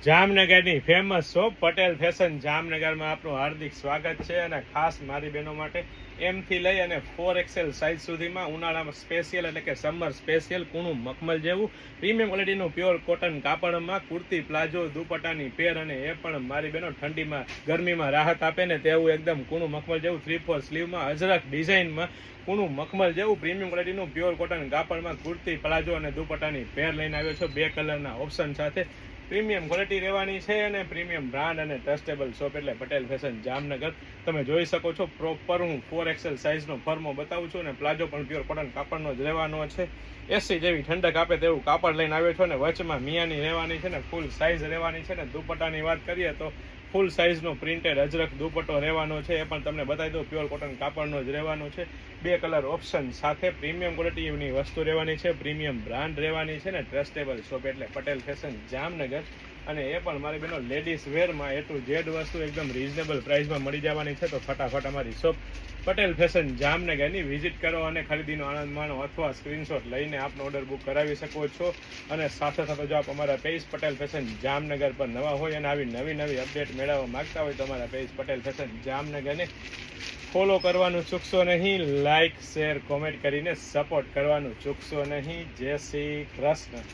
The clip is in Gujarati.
જામનગરની ફેમસ શોપ પટેલ ફેશન જામનગરમાં આપનું હાર્દિક સ્વાગત છે અને ખાસ મારી બહેનો માટે એમથી લઈ અને 4XL સાઇઝ સુધીમાં ઉનાળામાં સ્પેશિયલ એટલે કે સમર સ્પેશિયલ કૂણું મખમલ જેવું પ્રીમિયમ ક્વોલિટીનું પ્યોર કોટન કાપડમાં કુર્તી પ્લાઝો દુપટ્ટાની પેર અને એ પણ મારી બહેનો ઠંડીમાં ગરમીમાં રાહત આપે ને તેવું એકદમ કૂણું મખમલ જેવું 3/4 સ્લીવમાં અજરક ડિઝાઇનમાં કૂણું મખમલ જેવું પ્રીમિયમ ક્વોલિટીનું પ્યોર કોટન કાપડમાં કુર્તી પ્લાઝો અને દુપટ્ટાની પેર લઈને આવ્યો છો 2 કલરના ઓપ્શન સાથે પ્રીમિયમ ક્વોલિટી રહેવાની છે અને પ્રીમિયમ બ્રાન્ડ અને ટ્રસ્ટેબલ શોપ એટલે પટેલ ફેશન જામનગર. તમે જોઈ શકો છો પ્રોપર હું 4XL સાઇઝનો ફર્મો બતાવું છું અને પ્લાઝો પણ પ્યોર કોટન કાપડનો જ રહેવાનો છે. એસી જેવી ઠંડક આપે તેવું કાપડ લઈને આવ્યો છો અને વચમાં મિયાની રહેવાની છે ને ફૂલ સાઇઝ રહેવાની છે ને દુપટ્ટાની વાત કરીએ તો ફૂલ સાઇઝનો પ્રિન્ટેડ અજરક દુપટ્ટો રહેવાનો છે. એ પણ તમને બતાવી દઉં પ્યોર કોટન કાપડનો જ રહેવાનો છે. 2 કલર ઓપ્શન સાથે પ્રીમિયમ ક્વોલિટીની વસ્તુ રહેવાની છે, પ્રીમિયમ બ્રાન્ડ રહેવાની છે ને ટ્રસ્ટેબલ શોપ એટલે પટેલ ફેશન જામનગર. અને એ પણ મારી બહેનો લેડીઝ વેરમાં A to Z વસ્તુ એકદમ રિઝનેબલ પ્રાઇસમાં મળી જવાની છે. તો ફટાફટ અમારી શોપ પટેલ ફેશન જામનગરની વિઝિટ કરો અને ખરીદીનો આનંદ માણો અથવા સ્ક્રીનશોટ લઈને આપનો ઓર્ડર બુક કરાવી શકો છો. અને સાથે સાથે જો આપ અમારા પેજ પટેલ ફેશન જામનગર પર નવા હોય અને આવી નવી અપડેટ મેળવવા માંગતા હોય તો અમારા પેજ પટેલ ફેશન જામનગરને ફોલો કરવાનું ચૂકશો નહીં, લાઇક શેર કોમેન્ટ કરીને સપોર્ટ કરવાનું ચૂકશો નહીં. જય શ્રી કૃષ્ણ.